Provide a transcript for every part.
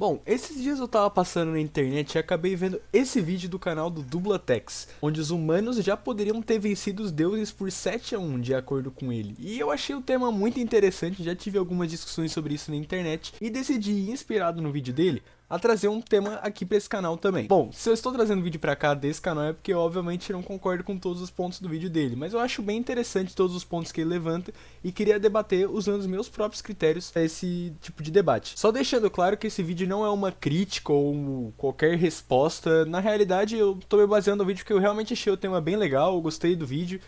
Bom, esses dias eu tava passando na internet e acabei vendo esse vídeo do canal do Dublatex, onde os humanos já poderiam ter vencido os deuses por 7-1, de acordo com ele. E eu achei o tema muito interessante, já tive algumas discussões sobre isso na internet, e decidi, inspirado no vídeo dele, a trazer um tema aqui pra esse canal também. Bom, se eu estou trazendo vídeo pra cá desse canal é porque eu obviamente não concordo com todos os pontos do vídeo dele, mas eu acho bem interessante todos os pontos que ele levanta e queria debater usando os meus próprios critérios a esse tipo de debate. Só deixando claro que esse vídeo não é uma crítica ou qualquer resposta, na realidade eu tô me baseando no vídeo porque eu realmente achei o tema bem legal, eu gostei do vídeo.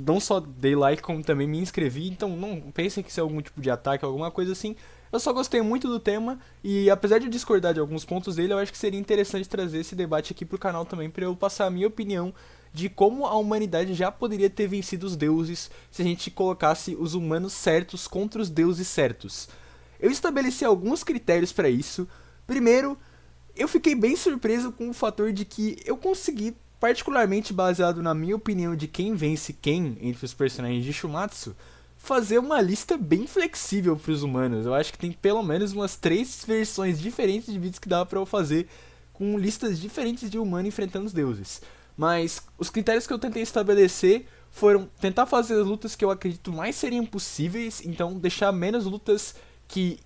Não só dei like, como também me inscrevi, então não pensem que isso é algum tipo de ataque ou alguma coisa assim. Eu só gostei muito do tema e apesar de discordar de alguns pontos dele, eu acho que seria interessante trazer esse debate aqui pro canal também para eu passar a minha opinião de como a humanidade já poderia ter vencido os deuses se a gente colocasse os humanos certos contra os deuses certos. Eu estabeleci alguns critérios para isso. Primeiro, eu fiquei bem surpreso com o fator de que eu consegui, particularmente baseado na minha opinião de quem vence quem entre os personagens de Shumatsu, fazer uma lista bem flexível para os humanos. Eu acho que tem pelo menos umas 3 versões diferentes de vídeos que dá para eu fazer com listas diferentes de humano enfrentando os deuses. Mas os critérios que eu tentei estabelecer foram tentar fazer as lutas que eu acredito mais seriam possíveis, então deixar menos lutas que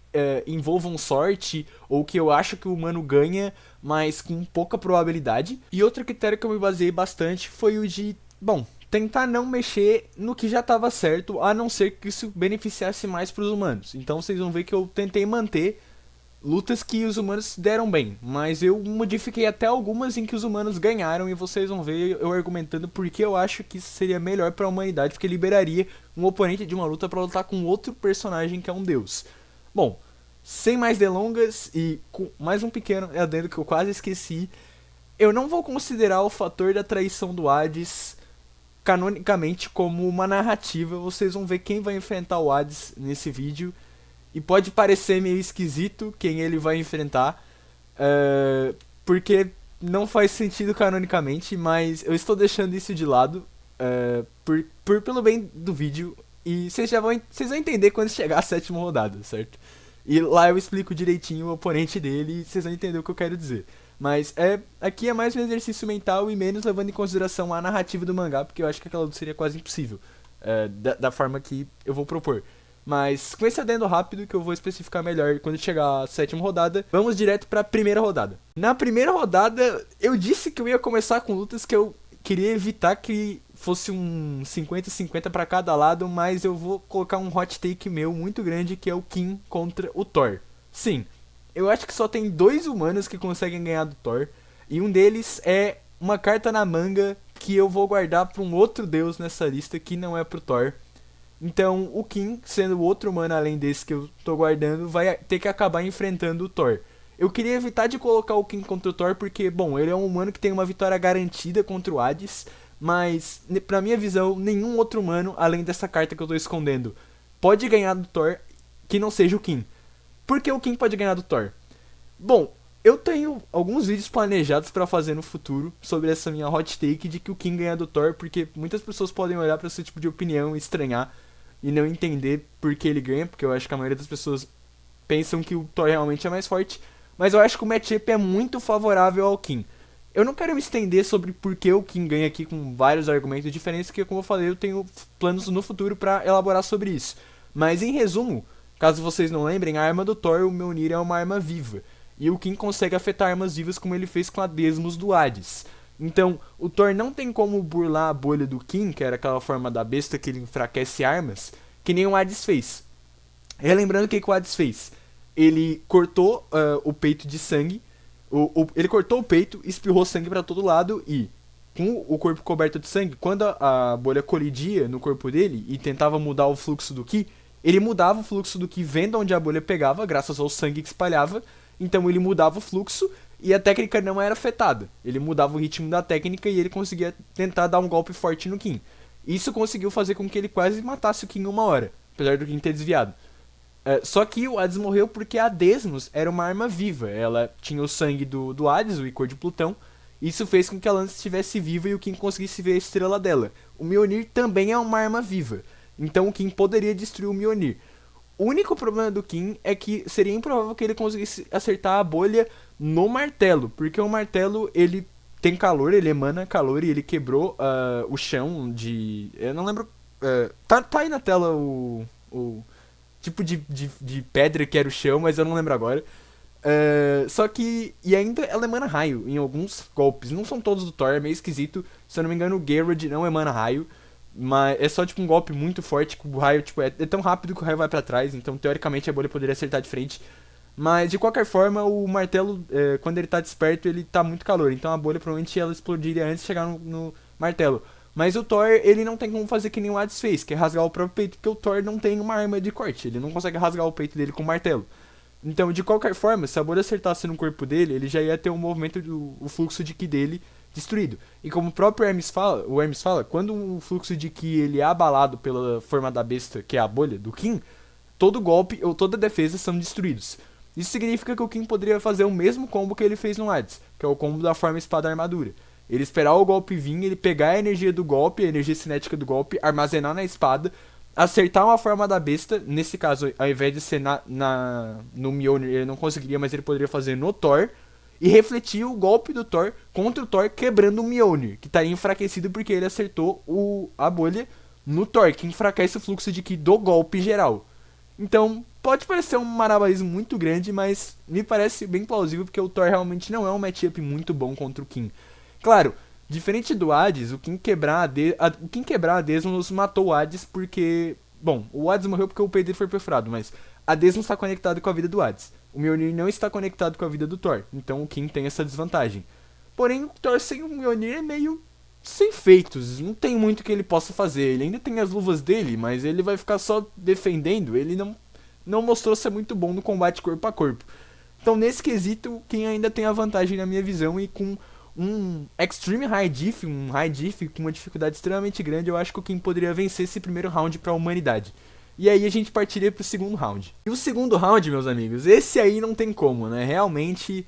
envolvam sorte ou que eu acho que o humano ganha, mas com pouca probabilidade. E outro critério que eu me baseei bastante foi o de, bom, tentar não mexer no que já estava certo, a não ser que isso beneficiasse mais para os humanos. Então vocês vão ver que eu tentei manter lutas que os humanos deram bem, mas eu modifiquei até algumas em que os humanos ganharam e vocês vão ver eu argumentando porque eu acho que isso seria melhor para a humanidade, porque liberaria um oponente de uma luta para lutar com outro personagem que é um deus. Bom, sem mais delongas e com mais um pequeno adendo que eu quase esqueci, eu não vou considerar o fator da traição do Hades canonicamente como uma narrativa. Vocês vão ver quem vai enfrentar o Hades nesse vídeo. E pode parecer meio esquisito quem ele vai enfrentar, porque não faz sentido canonicamente, mas eu estou deixando isso de lado pelo bem do vídeo. E vocês vão entender quando chegar a 7ª rodada, certo? E lá eu explico direitinho o oponente dele e vocês vão entender o que eu quero dizer. Mas aqui é mais um exercício mental e menos levando em consideração a narrativa do mangá, porque eu acho que aquela luta seria quase impossível, da forma que eu vou propor. Mas com esse adendo rápido que eu vou especificar melhor quando chegar a 7ª rodada, vamos direto para a primeira rodada. Na primeira rodada, eu disse que eu ia começar com lutas que eu queria evitar que fosse um 50-50 para cada lado, mas eu vou colocar um hot take meu muito grande, que é o Kim contra o Thor. Sim, eu acho que só tem 2 humanos que conseguem ganhar do Thor, e um deles é uma carta na manga que eu vou guardar para um outro deus nessa lista que não é pro Thor. Então o Kim, sendo o outro humano além desse que eu tô guardando, vai ter que acabar enfrentando o Thor. Eu queria evitar de colocar o Kim contra o Thor porque, bom, ele é um humano que tem uma vitória garantida contra o Hades, mas, pra minha visão, nenhum outro humano, além dessa carta que eu tô escondendo, pode ganhar do Thor que não seja o Kim. Por que o Kim pode ganhar do Thor? Bom, eu tenho alguns vídeos planejados pra fazer no futuro sobre essa minha hot take de que o Kim ganha do Thor, porque muitas pessoas podem olhar pra esse tipo de opinião e estranhar e não entender por que ele ganha, porque eu acho que a maioria das pessoas pensam que o Thor realmente é mais forte, mas eu acho que o matchup é muito favorável ao Kim. Eu não quero me estender sobre por que o Kim ganha aqui com vários argumentos diferentes, porque como eu falei, eu tenho planos no futuro pra elaborar sobre isso. Mas em resumo, caso vocês não lembrem, a arma do Thor, o Mjolnir, é uma arma viva. E o Kim consegue afetar armas vivas como ele fez com a Desmos do Hades. Então, o Thor não tem como burlar a bolha do Kim, que era aquela forma da besta que ele enfraquece armas, que nem o Hades fez. Relembrando o que o Hades fez. Ele cortou o peito de sangue, ele cortou o peito, espirrou sangue pra todo lado e, com o corpo coberto de sangue, quando a bolha colidia no corpo dele e tentava mudar o fluxo do Ki, ele mudava o fluxo do Ki vendo onde a bolha pegava, graças ao sangue que espalhava, então ele mudava o fluxo e a técnica não era afetada. Ele mudava o ritmo da técnica e ele conseguia tentar dar um golpe forte no Kim. Isso conseguiu fazer com que ele quase matasse o Kim em uma hora, apesar do Kim ter desviado. Só que o Hades morreu porque a Desmos era uma arma viva. Ela tinha o sangue do Hades, o Icor de Plutão. Isso fez com que ela antes estivesse viva e o Kim conseguisse ver a estrela dela. O Mjolnir também é uma arma viva. Então o Kim poderia destruir o Mjolnir. O único problema do Kim é que seria improvável que ele conseguisse acertar a bolha no martelo, porque o martelo ele tem calor, ele emana calor e ele quebrou o chão de. Eu não lembro. Tá aí na tela o tipo de pedra que era o chão, mas eu não lembro agora. Só que. E ainda ela emana raio em alguns golpes. Não são todos do Thor, é meio esquisito. Se eu não me engano, o Garrod não emana raio. Mas é só tipo um golpe muito forte que o raio tipo, é tão rápido que o raio vai pra trás. Então teoricamente a bolha poderia acertar de frente. Mas de qualquer forma, o martelo, quando ele tá desperto, ele tá muito calor. Então a bolha provavelmente ela explodiria antes de chegar no martelo. Mas o Thor, ele não tem como fazer que nem o Hades fez, que é rasgar o próprio peito, porque o Thor não tem uma arma de corte. Ele não consegue rasgar o peito dele com o martelo. Então, de qualquer forma, se a bolha acertasse no corpo dele, ele já ia ter um movimento o fluxo de ki dele destruído. E como o próprio Hermes fala, quando o fluxo de ki ele é abalado pela forma da besta, que é a bolha do Kim, todo golpe ou toda defesa são destruídos. Isso significa que o Kim poderia fazer o mesmo combo que ele fez no Hades, que é o combo da forma espada armadura. Ele esperar o golpe vir, ele pegar a energia do golpe, a energia cinética do golpe, armazenar na espada, acertar uma forma da besta. Nesse caso, ao invés de ser no Mjolnir, ele não conseguiria, mas ele poderia fazer no Thor. E refletir o golpe do Thor contra o Thor, quebrando o Mjolnir, que estaria enfraquecido porque ele acertou a bolha no Thor, que enfraquece o fluxo de ki do golpe geral. Então, pode parecer um malabarismo muito grande, mas me parece bem plausível, porque o Thor realmente não é um matchup muito bom contra o Kim. Claro, diferente do Hades, o Kim quebrar a Desmos matou o Hades porque... Bom, o Hades morreu porque o peito dele foi perfurado, mas a Desmos está conectado com a vida do Hades. O Mjolnir não está conectado com a vida do Thor, então o Kim tem essa desvantagem. Porém, o Thor sem o Mjolnir é meio sem feitos, não tem muito que ele possa fazer. Ele ainda tem as luvas dele, mas ele vai ficar só defendendo. Ele não mostrou ser muito bom no combate corpo a corpo. Então, nesse quesito, quem ainda tem a vantagem na minha visão, e com um Extreme High Diff, um High Diff com uma dificuldade extremamente grande, eu acho que o Kim poderia vencer esse primeiro round para a humanidade. E aí a gente partiria pro segundo round. E o segundo round, meus amigos, esse aí não tem como, né? Realmente,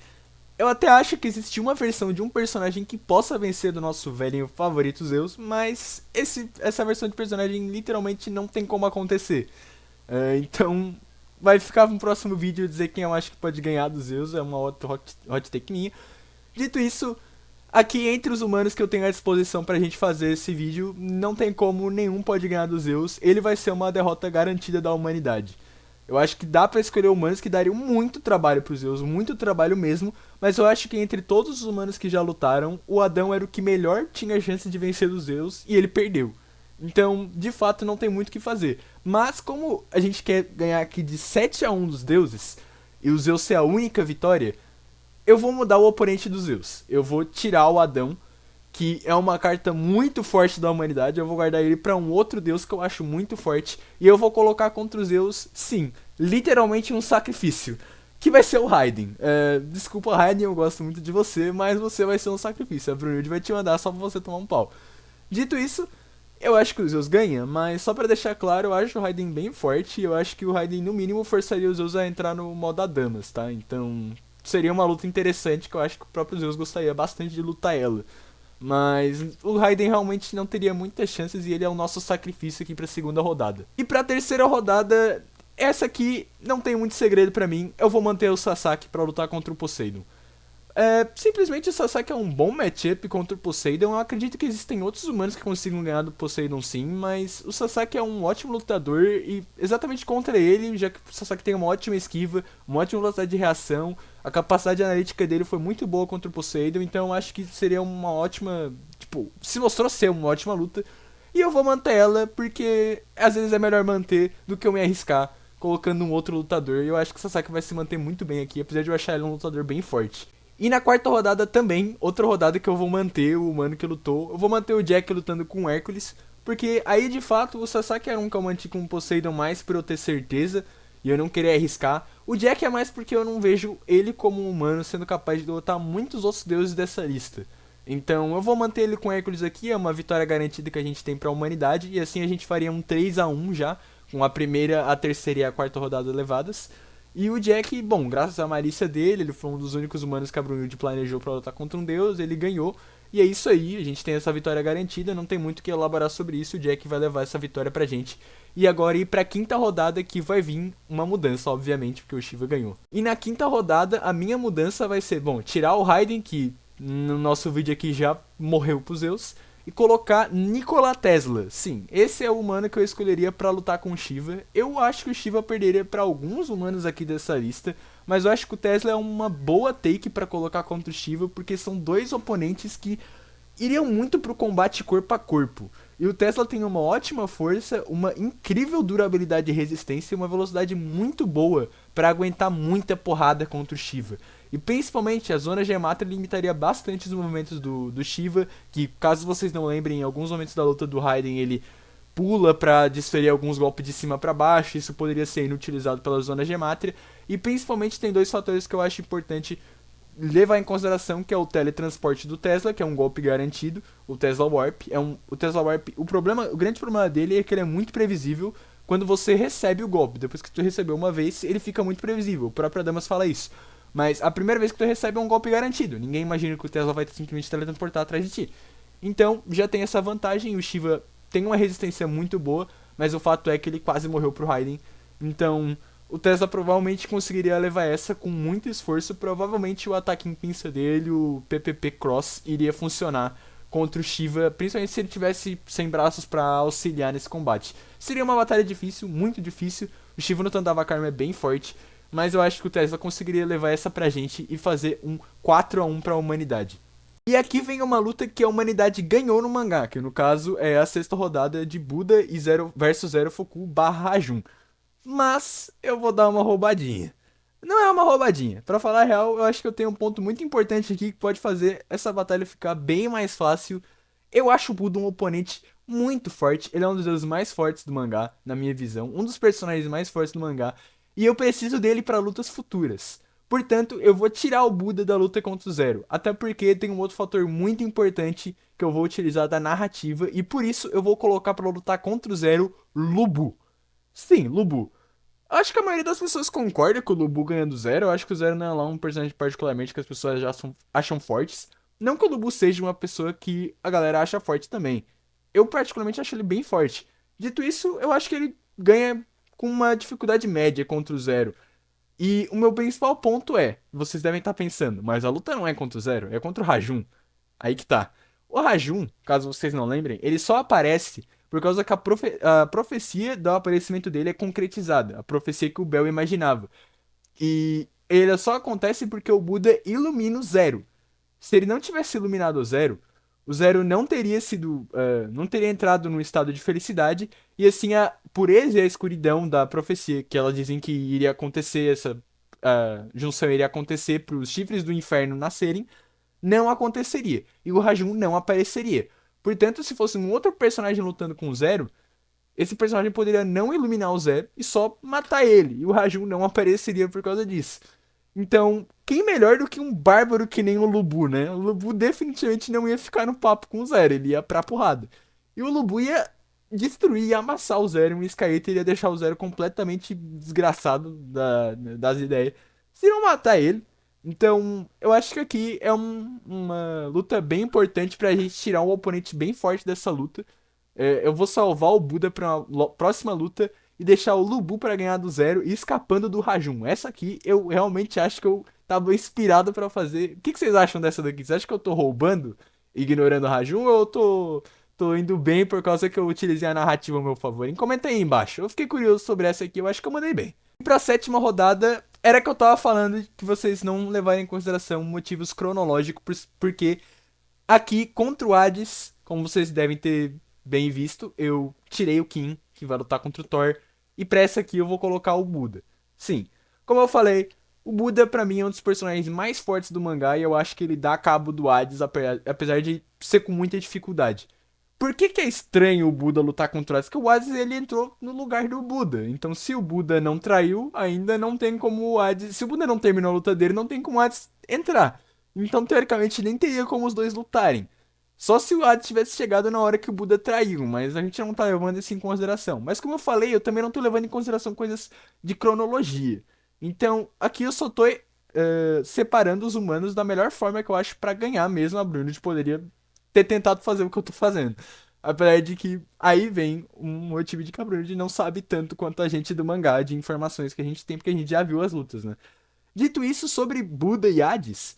eu até acho que existe uma versão de um personagem que possa vencer do nosso velhinho favorito Zeus, mas essa versão de personagem literalmente não tem como acontecer. Então, vai ficar no próximo vídeo dizer quem eu acho que pode ganhar do Zeus, é uma outra hot take minha. Dito isso, aqui entre os humanos que eu tenho à disposição pra gente fazer esse vídeo, não tem como nenhum pode ganhar do Zeus. Ele vai ser uma derrota garantida da humanidade. Eu acho que dá pra escolher humanos que dariam muito trabalho pro Zeus, muito trabalho mesmo, mas eu acho que entre todos os humanos que já lutaram, o Adão era o que melhor tinha chance de vencer o Zeus e ele perdeu. Então, de fato, não tem muito o que fazer. Mas como a gente quer ganhar aqui de 7-1 dos deuses, e o Zeus ser a única vitória, eu vou mudar o oponente dos Zeus. Eu vou tirar o Adão, que é uma carta muito forte da humanidade. Eu vou guardar ele pra um outro deus que eu acho muito forte. E eu vou colocar contra os Zeus, sim, literalmente um sacrifício. Que vai ser o Raiden. Desculpa, Raiden, eu gosto muito de você, mas você vai ser um sacrifício. A Brunilde vai te mandar só pra você tomar um pau. Dito isso, eu acho que o Zeus ganha, mas só pra deixar claro, eu acho o Raiden bem forte. E eu acho que o Raiden, no mínimo, forçaria os Zeus a entrar no modo Adamas, tá? Então, seria uma luta interessante que eu acho que o próprio Zeus gostaria bastante de lutar ela. Mas o Raiden realmente não teria muitas chances e ele é o nosso sacrifício aqui pra segunda rodada. E pra terceira rodada, essa aqui não tem muito segredo pra mim. Eu vou manter o Sasaki pra lutar contra o Poseidon. Simplesmente o Sasaki é um bom matchup contra o Poseidon. Eu acredito que existem outros humanos que consigam ganhar do Poseidon sim, mas o Sasaki é um ótimo lutador e exatamente contra ele, já que o Sasaki tem uma ótima esquiva, uma ótima velocidade de reação, a capacidade analítica dele foi muito boa contra o Poseidon, então eu acho que seria uma ótima, se mostrou ser uma ótima luta. E eu vou manter ela porque às vezes é melhor manter do que eu me arriscar colocando um outro lutador. E eu acho que o Sasaki vai se manter muito bem aqui, apesar de eu achar ele um lutador bem forte. E na quarta rodada também, outra rodada que eu vou manter o humano que lutou. Eu vou manter o Jack lutando com o Hércules, porque aí de fato o Sasaki era um que eu mantive com o Poseidon mais por eu ter certeza e eu não queria arriscar. O Jack é mais porque eu não vejo ele como um humano sendo capaz de derrotar muitos outros deuses dessa lista. Então eu vou manter ele com o Hércules aqui, é uma vitória garantida que a gente tem pra humanidade. E assim a gente faria um 3-1 já, com a primeira, a terceira e a quarta rodada levadas. E o Jack, bom, graças à malícia dele, ele foi um dos únicos humanos que a Brunilde planejou pra lutar contra um deus, ele ganhou. E é isso aí, a gente tem essa vitória garantida, não tem muito o que elaborar sobre isso, o Jack vai levar essa vitória pra gente. E agora ir pra quinta rodada que vai vir uma mudança, obviamente, porque o Shiva ganhou. E na quinta rodada, a minha mudança vai ser, bom, tirar o Raiden, que no nosso vídeo aqui já morreu pros Zeus, e colocar Nikola Tesla. Sim, esse é o humano que eu escolheria pra lutar com o Shiva. Eu acho que o Shiva perderia pra alguns humanos aqui dessa lista, mas eu acho que o Tesla é uma boa take pra colocar contra o Shiva, porque são dois oponentes que iriam muito pro combate corpo a corpo. E o Tesla tem uma ótima força, uma incrível durabilidade e resistência e uma velocidade muito boa para aguentar muita porrada contra o Shiva. E principalmente a zona Gematria limitaria bastante os movimentos do Shiva, que caso vocês não lembrem, em alguns momentos da luta do Raiden ele pula para desferir alguns golpes de cima para baixo, isso poderia ser inutilizado pela zona Gematria. E principalmente tem dois fatores que eu acho importante levar em consideração, que é o teletransporte do Tesla, que é um golpe garantido, o Tesla Warp. O Tesla Warp, o grande problema dele é que ele é muito previsível quando você recebe o golpe. Depois que tu recebeu uma vez, ele fica muito previsível. O próprio Adamas fala isso. Mas a primeira vez que tu recebe é um golpe garantido. Ninguém imagina que o Tesla vai simplesmente teletransportar atrás de ti. Então, já tem essa vantagem. O Shiva tem uma resistência muito boa, mas o fato é que ele quase morreu pro Raiden. Então, o Tesla provavelmente conseguiria levar essa com muito esforço. Provavelmente o ataque em pinça dele, o PPP Cross, iria funcionar contra o Shiva, principalmente se ele tivesse sem braços para auxiliar nesse combate. Seria uma batalha difícil, muito difícil. O Shiva no Tandava Karma é bem forte, mas eu acho que o Tesla conseguiria levar essa pra gente e fazer um 4-1 pra humanidade. E aqui vem uma luta que a humanidade ganhou no mangá, que no caso é a sexta rodada de Buda e Zero versus Zero Foku barra Rajun. Mas eu vou dar uma roubadinha. Não é uma roubadinha. Pra falar a real, eu acho que eu tenho um ponto muito importante aqui que pode fazer essa batalha ficar bem mais fácil. Eu acho o Buda um oponente muito forte. Ele é um dos deuses mais fortes do mangá, na minha visão. Um dos personagens mais fortes do mangá. E eu preciso dele para lutas futuras. Portanto, eu vou tirar o Buda da luta contra o Zero. Até porque tem um outro fator muito importante que eu vou utilizar da narrativa. E por isso eu vou colocar para lutar contra o Zero, Lubu. Sim, Lubu. Acho que a maioria das pessoas concorda com o Lubu ganhando do Zero. Eu acho que o Zero não é lá um personagem particularmente que as pessoas já acham fortes. Não que o Lubu seja uma pessoa que a galera acha forte também. Eu particularmente acho ele bem forte. Dito isso, eu acho que ele ganha com uma dificuldade média contra o Zero. E o meu principal ponto é, vocês devem estar pensando, mas a luta não é contra o Zero, é contra o Rajun. Aí que tá. O Rajun, caso vocês não lembrem, ele só aparece por causa que a profecia do aparecimento dele é concretizada. A profecia que o Bel imaginava. E ele só acontece porque o Buda ilumina o Zero. Se ele não tivesse iluminado o Zero não teria sido. Não teria entrado num estado de felicidade. E assim, a pureza e a escuridão da profecia, que elas dizem que iria acontecer, essa junção iria acontecer para os chifres do inferno nascerem, não aconteceria. E o Rajun não apareceria. Portanto, se fosse um outro personagem lutando com o Zero, esse personagem poderia não iluminar o Zero e só matar ele. E o Rajun não apareceria por causa disso. Então, quem melhor do que um bárbaro que nem o Lubu, né? O Lubu definitivamente não ia ficar no papo com o Zero, ele ia pra porrada. E o Lubu ia destruir e amassar o Zero, e o Skyhater ia deixar o Zero completamente desgraçado das ideias. Se não matar ele. Então, eu acho que aqui é uma luta bem importante pra gente tirar um oponente bem forte dessa luta. Eu vou salvar o Buda pra uma próxima luta e deixar o Lubu pra ganhar do Zero e escapando do Rajun. Essa aqui eu realmente acho que eu tava inspirado pra fazer. O que vocês acham dessa daqui? Vocês acham que eu tô roubando, ignorando o Rajun, ou eu tô indo bem por causa que eu utilizei a narrativa a meu favor? Comenta aí embaixo. Eu fiquei curioso sobre essa aqui, eu acho que eu mandei bem. E pra sétima rodada, era que eu tava falando que vocês não levarem em consideração motivos cronológicos, porque aqui contra o Hades, como vocês devem ter bem visto, eu tirei o Kim, que vai lutar contra o Thor, e pra essa aqui eu vou colocar o Buda. Sim, como eu falei, o Buda pra mim é um dos personagens mais fortes do mangá e eu acho que ele dá cabo do Hades, apesar de ser com muita dificuldade. Por que é estranho o Buda lutar contra o Hades? Porque o Hades ele entrou no lugar do Buda. Então se o Buda não traiu, ainda não tem como o Hades... Se o Buda não terminou a luta dele, não tem como o Hades entrar. Então teoricamente nem teria como os dois lutarem. Só se o Hades tivesse chegado na hora que o Buda traiu, mas a gente não tá levando isso em consideração. Mas como eu falei, eu também não tô levando em consideração coisas de cronologia. Então, aqui eu só tô separando os humanos da melhor forma que eu acho pra ganhar mesmo. A Brunilde poderia ter tentado fazer o que eu tô fazendo. Apesar de que aí vem um motivo de Cabra não sabe tanto quanto a gente do mangá de informações que a gente tem, porque a gente já viu as lutas, né? Dito isso, sobre Buda e Hades,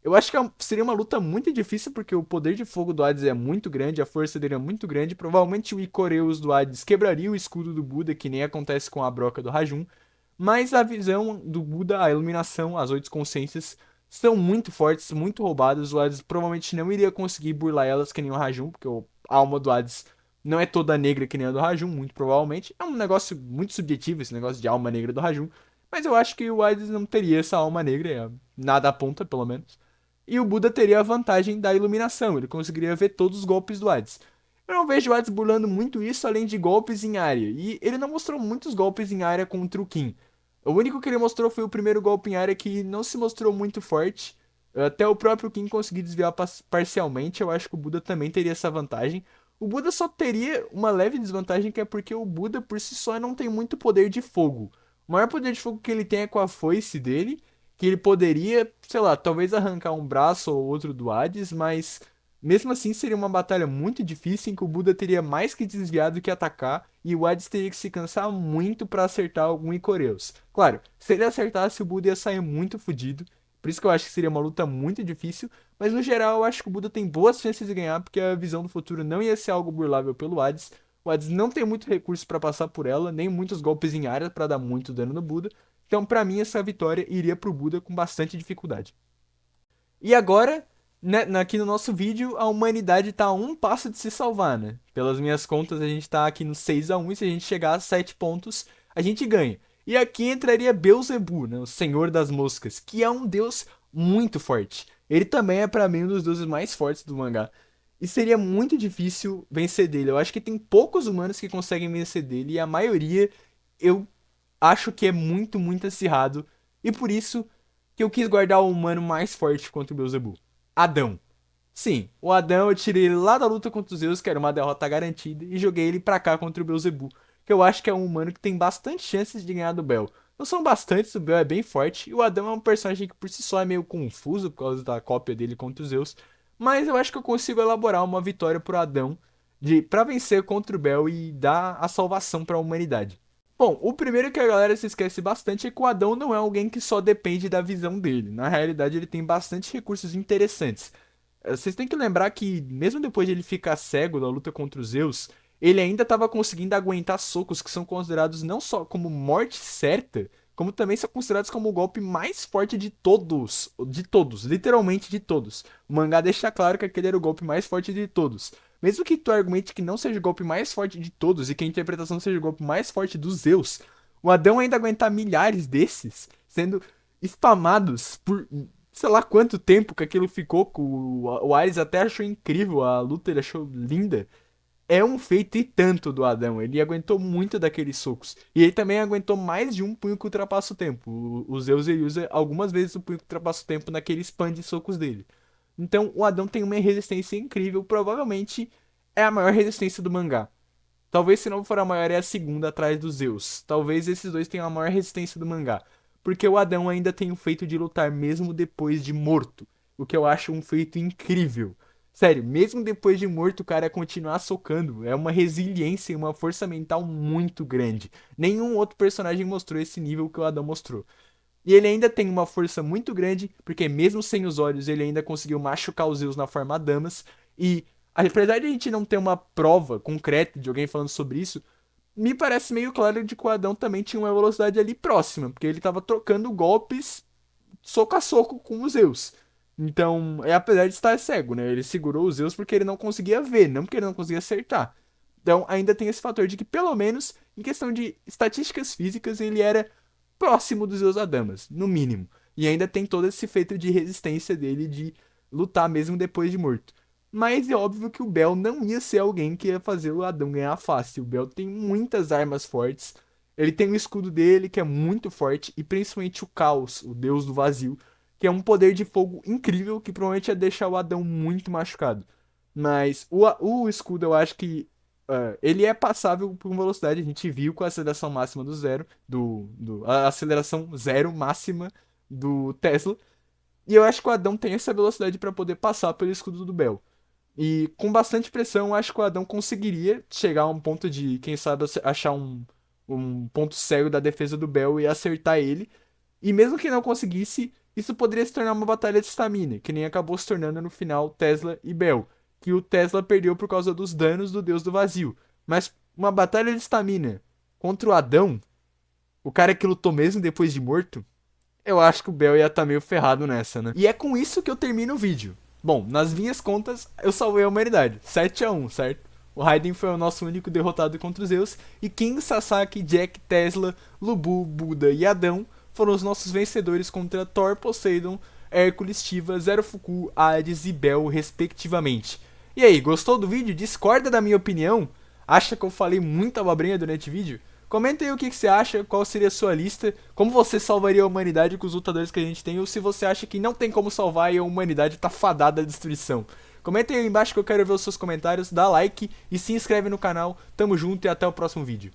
eu acho que seria uma luta muito difícil, porque o poder de fogo do Hades é muito grande, a força dele é muito grande. Provavelmente o Ikoreus do Hades quebraria o escudo do Buda, que nem acontece com a broca do Rajun. Mas a visão do Buda, a iluminação, as oito consciências, são muito fortes, muito roubadas. O Hades provavelmente não iria conseguir burlar elas que nem o Rajun, porque a alma do Hades não é toda negra que nem a do Rajun, muito provavelmente. É um negócio muito subjetivo esse negócio de alma negra do Rajun. Mas eu acho que o Hades não teria essa alma negra, nada aponta, pelo menos. E o Buda teria a vantagem da iluminação, ele conseguiria ver todos os golpes do Hades. Eu não vejo o Hades burlando muito isso, além de golpes em área. E ele não mostrou muitos golpes em área contra o Kim. O único que ele mostrou foi o primeiro golpe em área, que não se mostrou muito forte. Até o próprio Kim conseguir desviar parcialmente. Eu acho que o Buda também teria essa vantagem. O Buda só teria uma leve desvantagem, que é porque o Buda por si só não tem muito poder de fogo. O maior poder de fogo que ele tem é com a foice dele, que ele poderia, sei lá, talvez arrancar um braço ou outro do Hades, mas mesmo assim seria uma batalha muito difícil, em que o Buda teria mais que desviar do que atacar, e o Hades teria que se cansar muito para acertar algum Ikoreus. Claro, se ele acertasse, o Buda ia sair muito fodido, por isso que eu acho que seria uma luta muito difícil, mas no geral eu acho que o Buda tem boas chances de ganhar, porque a visão do futuro não ia ser algo burlável pelo Hades. O Hades não tem muito recurso para passar por ela, nem muitos golpes em área para dar muito dano no Buda. Então, pra mim, essa vitória iria pro Buda com bastante dificuldade. E agora, né, aqui no nosso vídeo, a humanidade tá a um passo de se salvar, né? Pelas minhas contas, a gente tá aqui no 6-1, e se a gente chegar a 7 pontos, a gente ganha. E aqui entraria Beelzebub, né, o Senhor das Moscas, que é um deus muito forte. Ele também é pra mim um dos deuses mais fortes do mangá. E seria muito difícil vencer dele. Eu acho que tem poucos humanos que conseguem vencer dele, e a maioria eu acho que é muito, muito acirrado. E por isso que eu quis guardar o humano mais forte contra o Beelzebub. Adão. Sim, o Adão eu tirei ele lá da luta contra os Zeus, que era uma derrota garantida, e joguei ele pra cá contra o Beelzebub, que eu acho que é um humano que tem bastante chances de ganhar do Bel. Não são bastantes, o Bel é bem forte, e o Adão é um personagem que por si só é meio confuso por causa da cópia dele contra os Zeus, mas eu acho que eu consigo elaborar uma vitória pro Adão para vencer contra o Bel e dar a salvação para a humanidade. Bom, o primeiro que a galera se esquece bastante é que o Adão não é alguém que só depende da visão dele. Na realidade, ele tem bastante recursos interessantes. Vocês têm que lembrar que, mesmo depois de ele ficar cego na luta contra os Zeus, ele ainda estava conseguindo aguentar socos que são considerados não só como morte certa, como também são considerados como o golpe mais forte de todos. De todos, literalmente de todos. O mangá deixa claro que aquele era o golpe mais forte de todos. Mesmo que tu argumente que não seja o golpe mais forte de todos e que a interpretação seja o golpe mais forte dos Zeus, o Adão ainda aguentar milhares desses, sendo spamados por sei lá quanto tempo que aquilo ficou, o Ares até achou incrível a luta, ele achou linda. É um feito e tanto do Adão, ele aguentou muito daqueles socos. E ele também aguentou mais de um punho que ultrapassa o tempo. O Zeus ele usa algumas vezes o punho que ultrapassa o tempo naquele spam de socos dele. Então o Adão tem uma resistência incrível, provavelmente é a maior resistência do mangá. Talvez se não for a maior, é a segunda atrás dos Zeus. Talvez esses dois tenham a maior resistência do mangá. Porque o Adão ainda tem o feito de lutar mesmo depois de morto. O que eu acho um feito incrível. Sério, mesmo depois de morto, o cara continuar socando. É uma resiliência e uma força mental muito grande. Nenhum outro personagem mostrou esse nível que o Adão mostrou. E ele ainda tem uma força muito grande, porque mesmo sem os olhos, ele ainda conseguiu machucar os Zeus na forma Damas. E apesar de a gente não ter uma prova concreta de alguém falando sobre isso, me parece meio claro de que o Adão também tinha uma velocidade ali próxima, porque ele estava trocando golpes soco a soco com os Zeus. Então, apesar de estar cego, né? Ele segurou os Zeus porque ele não conseguia ver, não porque ele não conseguia acertar. Então, ainda tem esse fator de que, pelo menos, em questão de estatísticas físicas, ele era próximo dos Zeus Adamas, no mínimo. E ainda tem todo esse feito de resistência dele de lutar mesmo depois de morto. Mas é óbvio que o Bel não ia ser alguém que ia fazer o Adão ganhar fácil. O Bel tem muitas armas fortes. Ele tem o escudo dele, que é muito forte, e principalmente o Caos, o deus do vazio, que é um poder de fogo incrível que provavelmente ia deixar o Adão muito machucado. Mas o escudo eu acho que ele é passável por velocidade. A gente viu com a aceleração máxima do zero, a aceleração zero máxima do Tesla. E eu acho que o Adão tem essa velocidade para poder passar pelo escudo do Bel. E com bastante pressão, acho que o Adão conseguiria chegar a um ponto de, quem sabe, achar um ponto cego da defesa do Bell e acertar ele. E mesmo que não conseguisse, isso poderia se tornar uma batalha de estamina, que nem acabou se tornando no final Tesla e Bell, que o Tesla perdeu por causa dos danos do Deus do Vazio. Mas uma batalha de estamina contra o Adão, o cara que lutou mesmo depois de morto, eu acho que o Bell ia estar meio ferrado nessa, né? E é com isso que eu termino o vídeo. Bom, nas minhas contas, eu salvei a humanidade. 7-1, certo? O Raiden foi o nosso único derrotado contra os Zeus. E King, Sasaki, Jack, Tesla, Lubu, Buda e Adão foram os nossos vencedores contra Thor, Poseidon, Hércules, Shiva, Zero Fuku, Hades e Bel, respectivamente. E aí, gostou do vídeo? Discorda da minha opinião? Acha que eu falei muita abobrinha durante o vídeo? Comenta aí o que você acha, qual seria a sua lista, como você salvaria a humanidade com os lutadores que a gente tem, ou se você acha que não tem como salvar e a humanidade tá fadada à destruição. Comenta aí embaixo que eu quero ver os seus comentários, dá like e se inscreve no canal. Tamo junto e até o próximo vídeo.